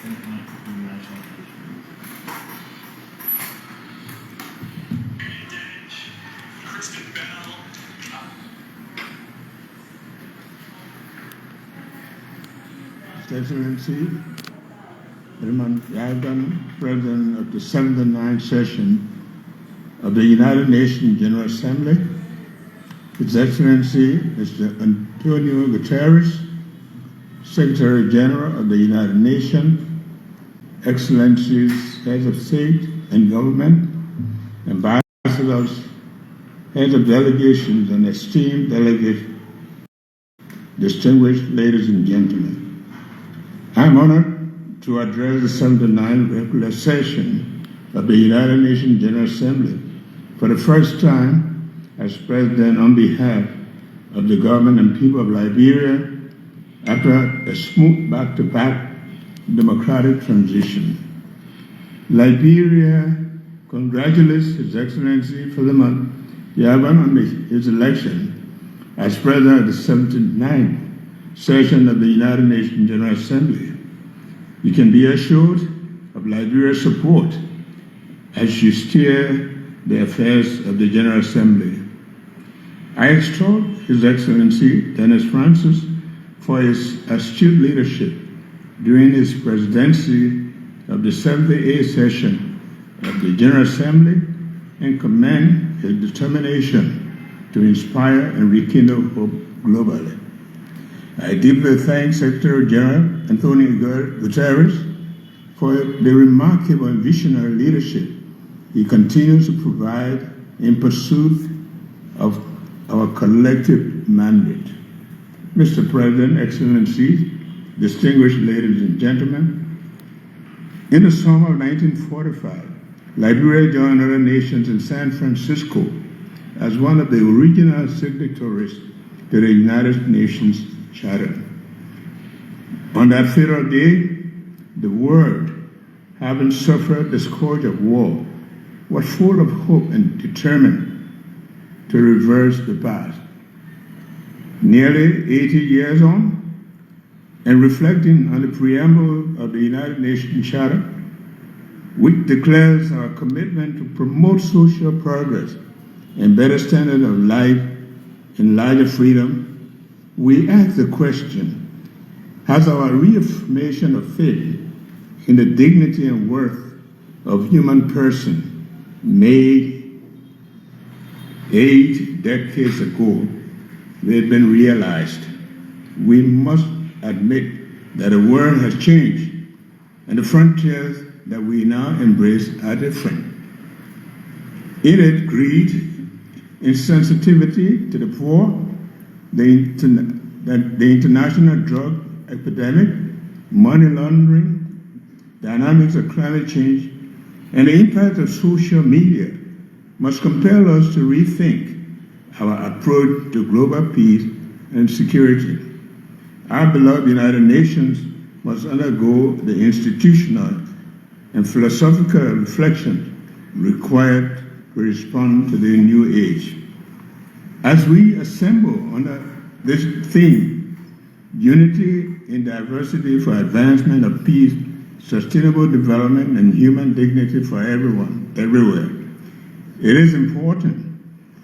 His Excellency, Herman Yagan, President of the 79th session of the United Nations General Assembly, His Excellency Mr. Antonio Guterres, Secretary General of the United Nations, Excellencies, Heads of State and Government, Ambassadors, Heads of Delegations, and esteemed delegates, distinguished ladies and gentlemen. I am honored to address the 79th regular session of the United Nations General Assembly for the first time as President on behalf of the government and people of Liberia after a smooth back-to-back democratic transition. Liberia congratulates His Excellency Philemon Yaban on his election as President of the 79th session of the United Nations General Assembly. You can be assured of Liberia's support as you steer the affairs of the General Assembly. I extol His Excellency Dennis Francis for his astute leadership during his presidency of the 78th session of the General Assembly and commend his determination to inspire and rekindle hope globally. I deeply thank Secretary General Antonio Guterres for the remarkable and visionary leadership he continues to provide in pursuit of our collective mandate. Mr. President, Excellencies, distinguished ladies and gentlemen, in the summer of 1945, Liberia joined other nations in San Francisco as one of the original signatories to the United Nations Charter. On that fatal day, the world, having suffered the scourge of war, was full of hope and determined to reverse the past. Nearly 80 years on, and reflecting on the preamble of the United Nations Charter, which declares our commitment to promote social progress and better standard of life and larger freedom, we ask the question, has our reaffirmation of faith in the dignity and worth of human person made 8 decades ago, they've been realized? We must admit that the world has changed and the frontiers that we now embrace are different. In it, greed, insensitivity to the poor, the international drug epidemic, money laundering, dynamics of climate change, and the impact of social media must compel us to rethink our approach to global peace and security. Our beloved United Nations must undergo the institutional and philosophical reflection required to respond to the new age. As we assemble under this theme, unity in diversity for advancement of peace, sustainable development, and human dignity for everyone, everywhere, it is important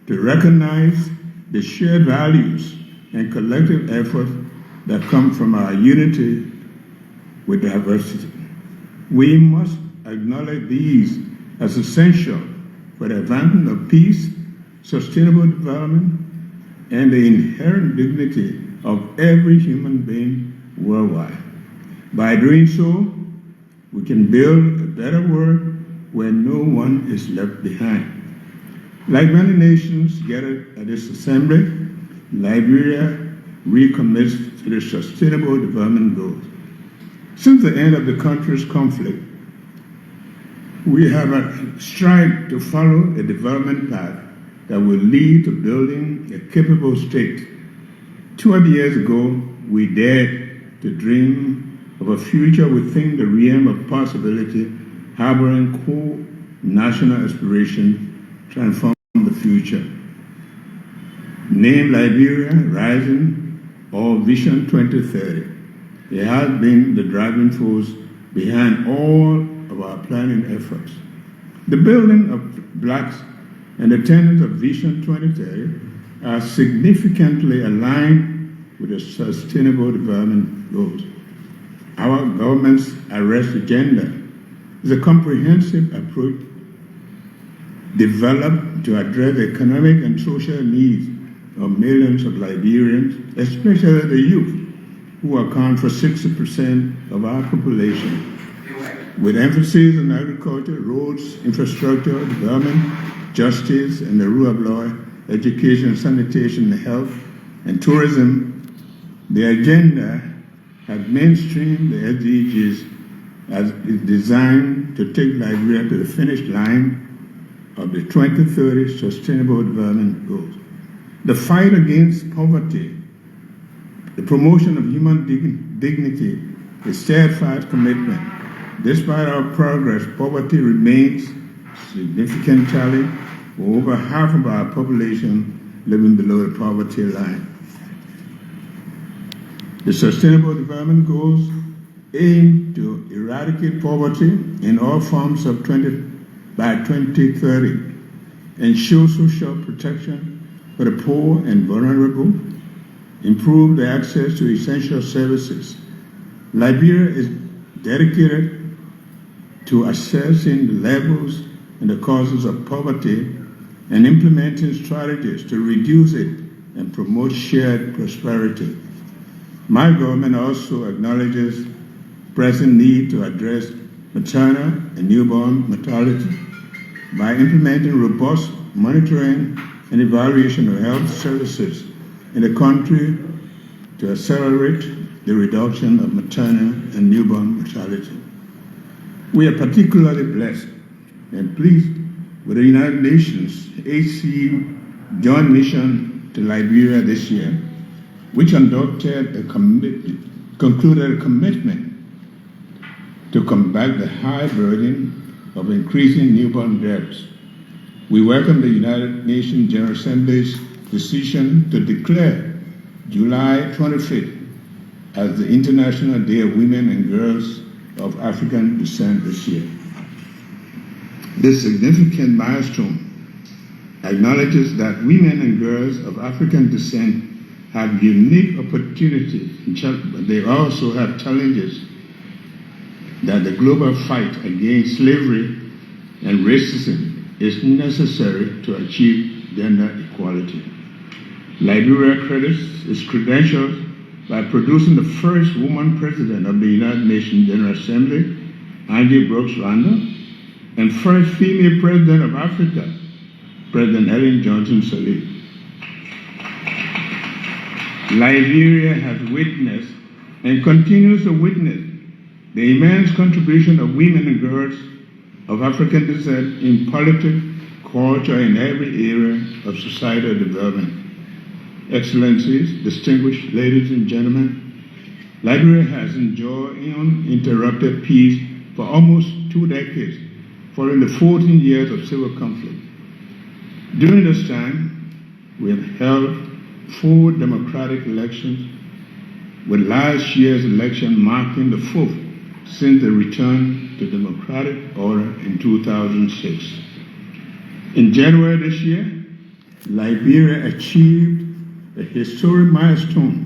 to recognize the shared values and collective efforts that come from our unity with diversity. We must acknowledge these as essential for the advancement of peace, sustainable development, and the inherent dignity of every human being worldwide. By doing so, we can build a better world where no one is left behind. Like many nations gathered at this assembly, Liberia recommits to the Sustainable Development Goals. Since the end of the country's conflict, we have strived to follow a development path that will lead to building a capable state. 200 years ago, we dared to dream of a future within the realm of possibility, harboring core national aspirations, transform the future. Named Liberia Rising or Vision 2030, it has been the driving force behind all of our planning efforts. The building of blocks and the tenets of Vision 2030 are significantly aligned with the Sustainable Development Goals. Our government's arrest agenda is a comprehensive approach developed to address the economic and social needs of millions of Liberians, especially the youth, who account for 60% of our population. With emphasis on agriculture, roads, infrastructure, development, justice, and the rule of law, education, sanitation, health, and tourism, the agenda has mainstreamed the SDGs as it's designed to take Liberia to the finish line of the 2030 Sustainable Development Goals. The fight against poverty, the promotion of human dignity, a steadfast commitment. Despite our progress, poverty remains a significant challenge for over half of our population living below the poverty line. The Sustainable Development Goals aim to eradicate poverty in all forms by 2030, ensure social protection for the poor and vulnerable, improve the access to essential services. Liberia is dedicated to assessing the levels and the causes of poverty and implementing strategies to reduce it and promote shared prosperity. My government also acknowledges pressing need to address maternal and newborn mortality by implementing robust monitoring and evaluation of health services in the country to accelerate the reduction of maternal and newborn mortality. We are particularly blessed and pleased with the United Nations HC Joint Mission to Liberia this year, which concluded a commitment to combat the high burden of increasing newborn deaths. We welcome the United Nations General Assembly's decision to declare July 25th as the International Day of Women and Girls of African Descent this year. This significant milestone acknowledges that women and girls of African descent have unique opportunities, but they also have challenges that the global fight against slavery and racism is necessary to achieve gender equality. Liberia credits its credentials by producing the first woman president of the United Nations General Assembly, Angie Brooks Randall, and first female president of Africa, President Ellen Johnson Sirleaf. Liberia has witnessed and continues to witness the immense contribution of women and girls of African descent in politics, culture, and every area of societal development. Excellencies, distinguished ladies and gentlemen, Liberia has enjoyed uninterrupted peace for almost 2 decades, following the 14 years of civil conflict. During this time, we have held 4 democratic elections, with last year's election marking the 4th since the return to democratic order in 2006. In January this year, Liberia achieved a historic milestone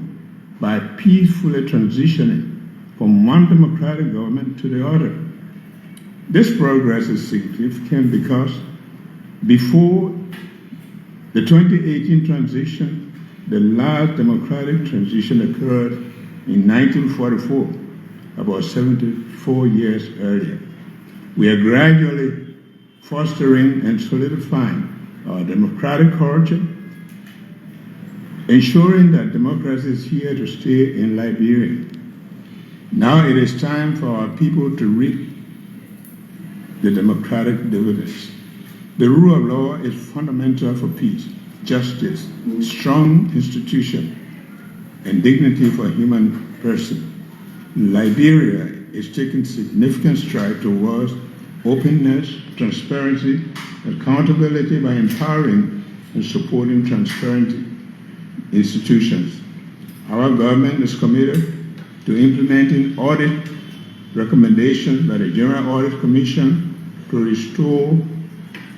by peacefully transitioning from one democratic government to the other. This progress is significant because before the 2018 transition, the last democratic transition occurred in 1944, about 74 years earlier. We are gradually fostering and solidifying our democratic culture, ensuring that democracy is here to stay in Liberia. Now it is time for our people to reap the democratic dividends. The rule of law is fundamental for peace, justice, strong institution, and dignity for a human person. Liberia is taking significant strides towards openness, transparency, accountability by empowering and supporting transparent institutions. Our government is committed to implementing audit recommendations by the General Audit Commission to restore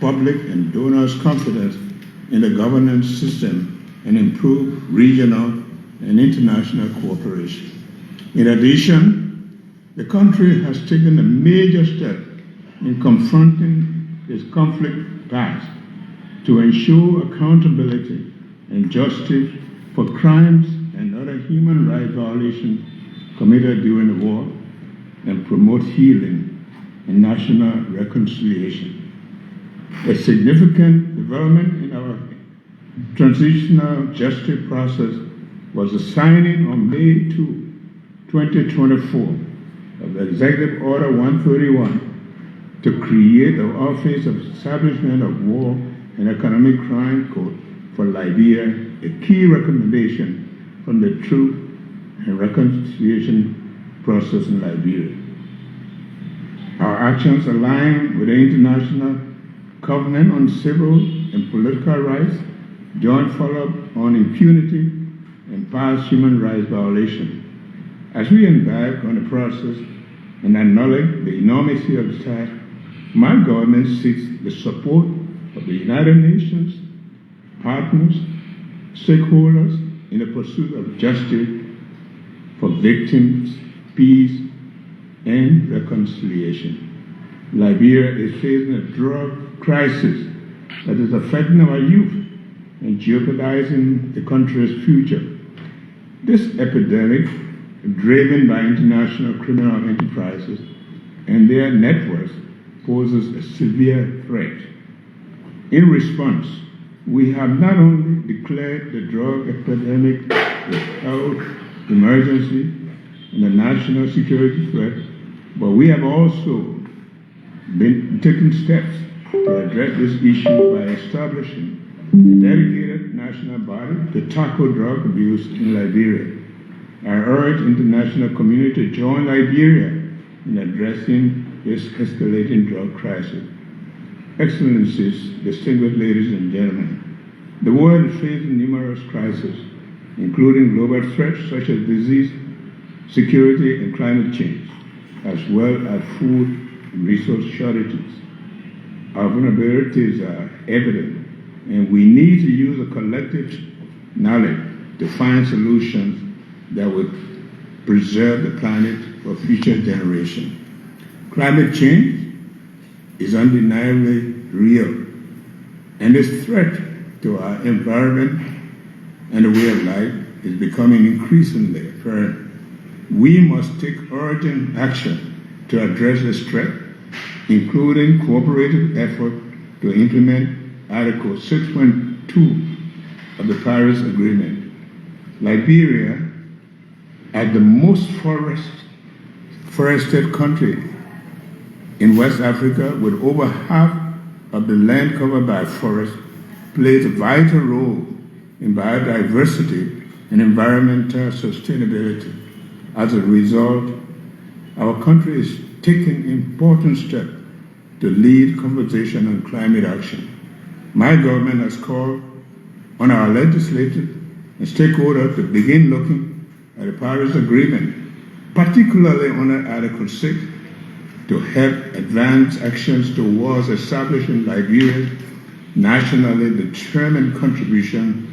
public and donors' confidence in the governance system and improve regional and international cooperation. In addition, the country has taken a major step in confronting its conflict past to ensure accountability and justice for crimes and other human rights violations committed during the war and promote healing and national reconciliation. A significant development in our transitional justice process was the signing on May 2, 2024 of the Executive Order 131 to create the Office of Establishment of War and Economic Crime Court for Liberia, a key recommendation from the Truth and Reconciliation process in Liberia. Our actions align with the International Covenant on Civil and Political Rights, joint follow-up on impunity and past human rights violations. As we embark on the process and acknowledge the enormity of the task, my government seeks the support of the United Nations, partners, stakeholders in the pursuit of justice for victims, peace, and reconciliation. Liberia is facing a drug crisis that is affecting our youth and jeopardizing the country's future. This epidemic, driven by international criminal enterprises and their networks, poses a severe threat. In response, we have not only declared the drug epidemic a health emergency and a national security threat, but we have also been taking steps to address this issue by establishing a dedicated national body to tackle drug abuse in Liberia. I urge international community to join Liberia in addressing this escalating drug crisis. Excellencies, distinguished ladies and gentlemen, the world is facing numerous crises, including global threats such as disease, security, and climate change, as well as food and resource shortages. Our vulnerabilities are evident, and we need to use a collective knowledge to find solutions that will preserve the planet for future generations. Climate change is undeniably real, and this threat to our environment and the way of life is becoming increasingly apparent. We must take urgent action to address this threat, including cooperative effort to implement Article 6.2 of the Paris Agreement. Liberia, as the most forested country in West Africa, with over half of the land covered by forests, plays a vital role in biodiversity and environmental sustainability. As a result, our country is taking important steps to lead conversation on climate action. My government has called on our legislators and stakeholders to begin looking at the Paris Agreement, particularly under Article 6, to help advance actions towards establishing Liberia's nationally determined contribution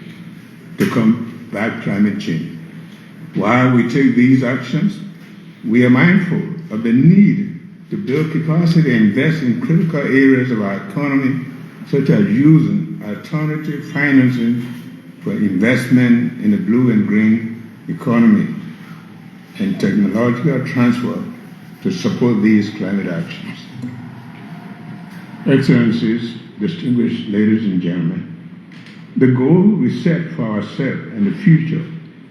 to combat climate change. While we take these actions, we are mindful of the need to build capacity and invest in critical areas of our economy, such as using alternative financing for investment in the blue and green economy and technological transfer to support these climate actions. Excellencies, distinguished ladies and gentlemen, the goals we set for ourselves and the future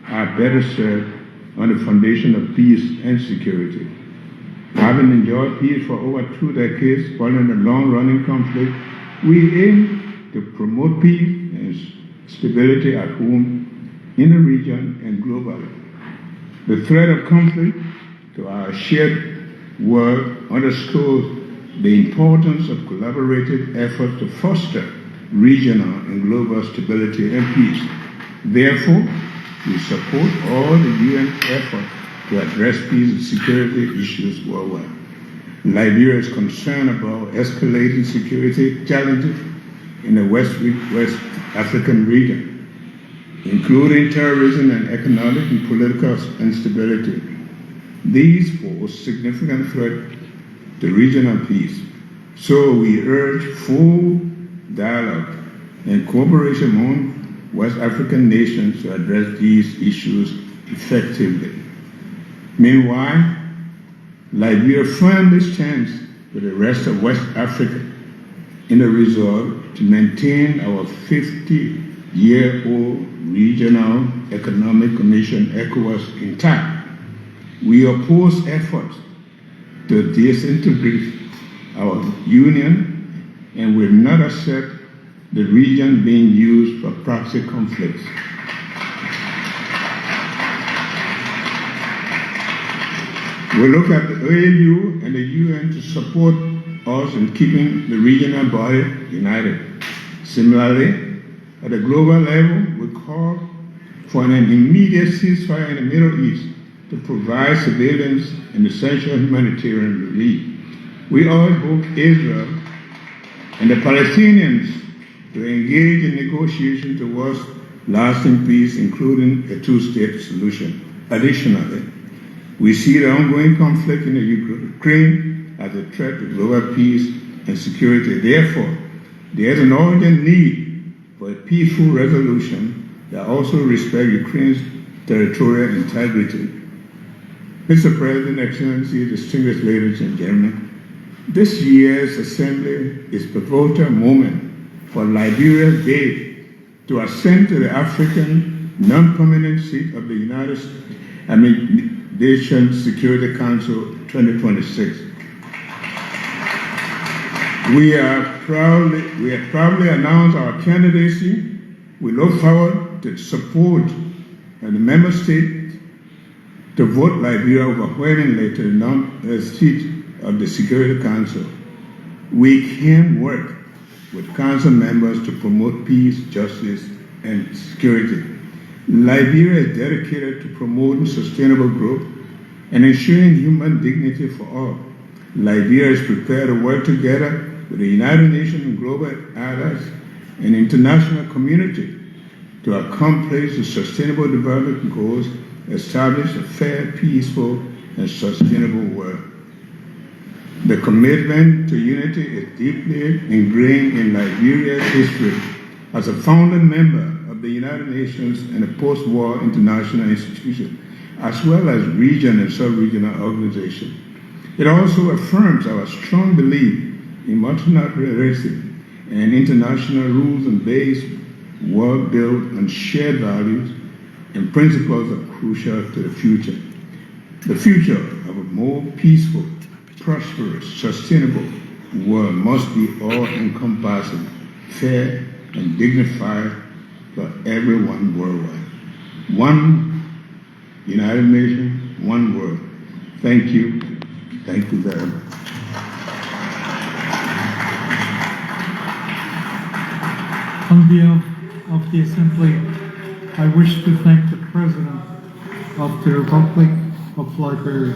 are better served on the foundation of peace and security. Having enjoyed peace for over 2 decades following a long-running conflict, we aim to promote peace and stability at home, in the region, and globally. The threat of conflict to our shared world underscores the importance of collaborative efforts to foster regional and global stability and peace. Therefore, we support all the UN efforts to address peace and security issues worldwide. Liberia is concerned about escalating security challenges in the West African region, including terrorism and economic and political instability. These pose significant threat to regional peace. So we urge full dialogue and cooperation among West African nations to address these issues effectively. Meanwhile, Liberia firmly stands with the rest of West Africa in a resolve to maintain our 50-year-old Regional Economic Commission, ECOWAS, intact. We oppose efforts to disintegrate our union and will not accept the region being used for proxy conflicts. We look at the AU and the UN to support us in keeping the regional body united. Similarly, at a global level, we call for an immediate ceasefire in the Middle East to provide civilians an essential humanitarian relief. We urge both Israel and the Palestinians to engage in negotiations towards lasting peace, including a two-state solution. Additionally, we see the ongoing conflict in the Ukraine as a threat to global peace and security. Therefore, there is an urgent need for a peaceful resolution that also respects Ukraine's territorial integrity. Mr. President, Excellency, distinguished ladies and gentlemen, this year's assembly is a pivotal moment for Liberia's bid to ascend to the African non-permanent seat of the Nations Security Council 2026. We have proudly announced our candidacy. We look forward to support the member states to vote Liberia overwhelmingly to the seat of the Security Council. We can work with council members to promote peace, justice, and security. Liberia is dedicated to promoting sustainable growth and ensuring human dignity for all. Liberia is prepared to work together with the United Nations and global allies and international community to accomplish the sustainable development goals, establish a fair, peaceful, and sustainable world. The commitment to unity is deeply ingrained in Liberia's history as a founding member of the United Nations and a post-war international institution, as well as regional and sub-regional organizations. It also affirms our strong belief in multilateralism and international rules and based world built on shared values and principles are crucial to the future. The future of a more peaceful, prosperous, sustainable world must be all-encompassing, fair, and dignified for everyone worldwide. One United Nations, one world. Thank you. Thank you very much. On behalf of the Assembly, I wish to thank the President of the Republic of Liberia.